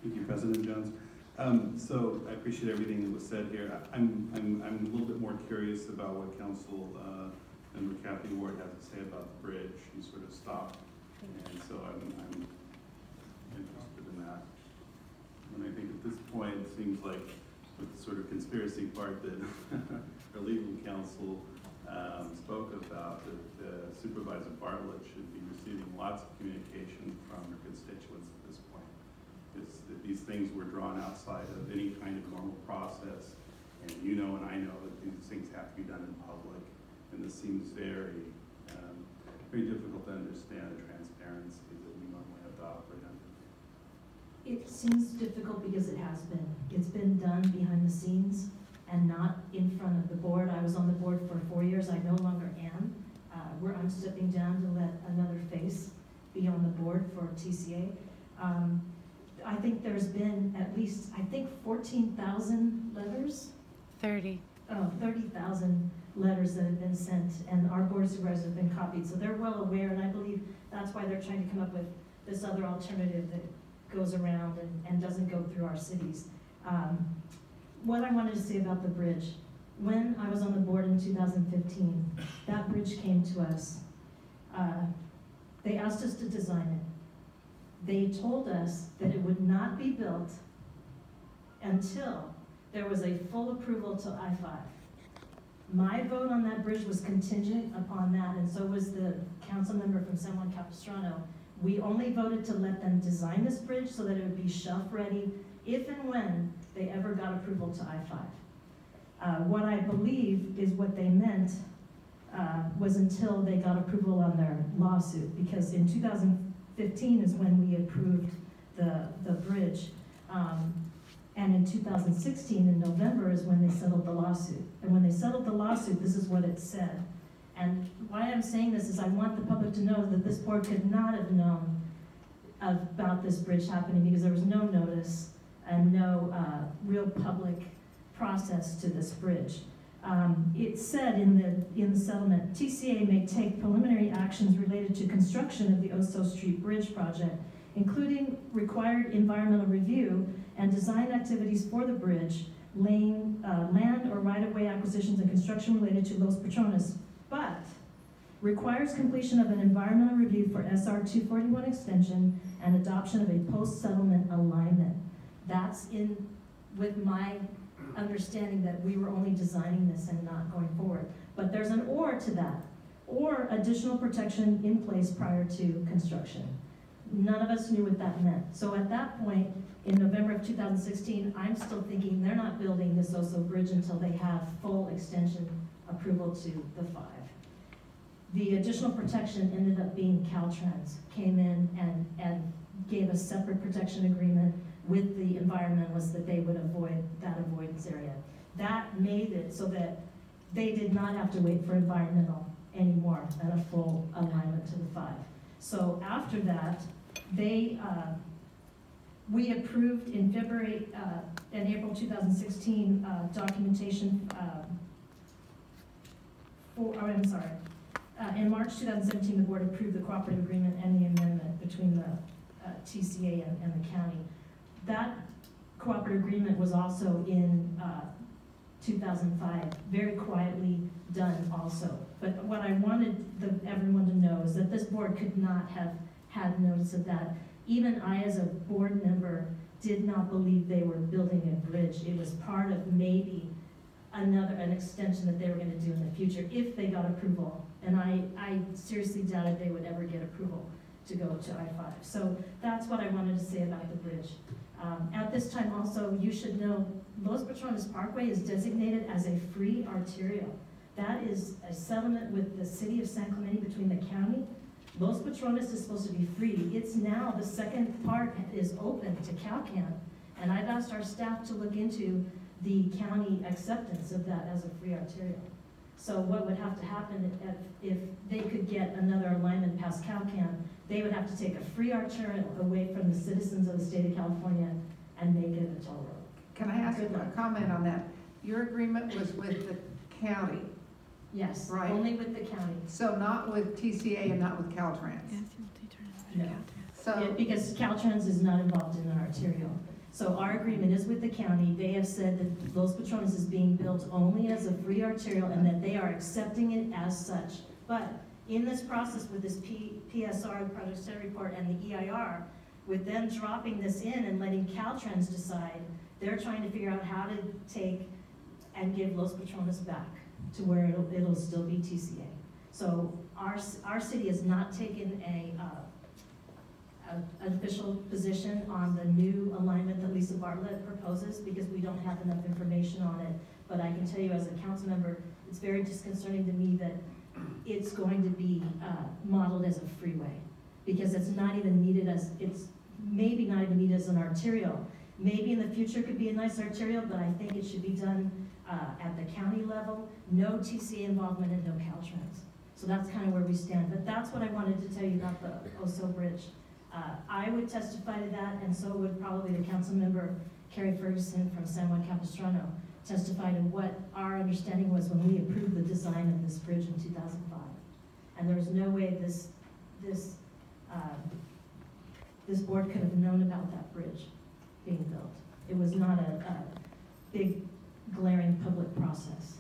Thank you, President Jones. So I appreciate everything that was said here. I'm a little bit more curious about what Council Member Kathy Ward has to say about the bridge. She sort of stopped, and so I'm interested in that. And I think at this point, it seems like with the sort of conspiracy part that our legal counsel spoke about, that Supervisor Bartlett should be receiving lots of communication from her constituents at this point. That these things were drawn outside of any kind of normal process, and you know and I know that these things have to be done in public, and this seems very, very difficult to understand the transparency that we normally have to operate under. It seems difficult because it has been. It's been done behind the scenes and not in front of the board. I was on the board for 4 years. I no longer am. I'm stepping down to let another face be on the board for TCA. I think there's been at least, 14,000 letters? 30. Oh, 30,000 letters that have been sent, and our board of supervisors have been copied. So they're well aware, and I believe that's why they're trying to come up with this other alternative that goes around and doesn't go through our cities. What I wanted to say about the bridge, when I was on the board in 2015, that bridge came to us. They asked us to design it. They told us that it would not be built until there was a full approval to I-5. My vote on that bridge was contingent upon that, and so was the council member from San Juan Capistrano. We only voted to let them design this bridge so that it would be shelf ready if and when they ever got approval to I-5. What I believe is what they meant was until they got approval on their lawsuit, because in 2015 is when we approved the bridge. And in 2016, in November, is when they settled the lawsuit. And when they settled the lawsuit, this is what it said. And why I'm saying this is I want the public to know that this board could not have known about this bridge happening because there was no notice and no real public process to this bridge. It said in the settlement, TCA may take preliminary actions related to construction of the Oso Street Bridge project, including required environmental review and design activities for the bridge, laying land or right-of-way acquisitions and construction related to Los Patrones, but requires completion of an environmental review for SR 241 extension and adoption of a post-settlement alignment. That's in with my understanding that we were only designing this and not going forward. But there's an or to that, or additional protection in place prior to construction. None of us knew what that meant. So at that point, in November of 2016, I'm still thinking they're not building this Oso Bridge until they have full extension approval to the 5. The additional protection ended up being Caltrans, came in and gave a separate protection agreement with the environmentalists that they would avoid that avoidance area. That made it so that they did not have to wait for environmental anymore and a full alignment to the 5. So after that, we approved in February and April 2016 documentation in March 2017, the board approved the cooperative agreement and the amendment between the TCA and the county. That cooperative agreement was also in 2005, very quietly done also. But what I wanted everyone to know is that this board could not have had notice of that. Even I, as a board member, did not believe they were building a bridge. It was part of maybe an extension that they were going to do in the future if they got approval. And I seriously doubted they would ever get approval to go to I-5. So that's what I wanted to say about the bridge. At this time also, you should know Los Patrones Parkway is designated as a free arterial. That is a settlement with the city of San Clemente between the county. Los Patrones is supposed to be free. It's now, the second part is open to CalCan. And I've asked our staff to look into the county acceptance of that as a free arterial. So what would have to happen if they could get another alignment past CalCan, they would have to take a free arterial away from the citizens of the state of California and make it a toll road. Can I ask a comment on that? Your agreement was with the county. Yes, right. Only with the county. So not with TCA and not with Caltrans. No. So because Caltrans is not involved in an arterial. So our agreement is with the county. They have said that Los Patrones is being built only as a free arterial and that they are accepting it as such. But in this process with this PSR, the Project Study Report, and the EIR, with them dropping this in and letting Caltrans decide, they're trying to figure out how to take and give Los Patrones back to where it'll still be TCA. So our city has not taken an official position on the new alignment that Lisa Bartlett proposes because we don't have enough information on it. But I can tell you as a council member, it's very disconcerting to me that it's going to be modeled as a freeway because it's not even needed as, it's maybe not even needed as an arterial. Maybe in the future it could be a nice arterial, but I think it should be done at the county level, no TCA involvement and no Caltrans. So that's kind of where we stand. But that's what I wanted to tell you about the Oso Bridge. I would testify to that, and so would probably the council member, Carrie Ferguson from San Juan Capistrano, testify to what our understanding was when we approved the design of this bridge in 2005. And there was no way this board could have known about that bridge being built. It was not a big, glaring public process.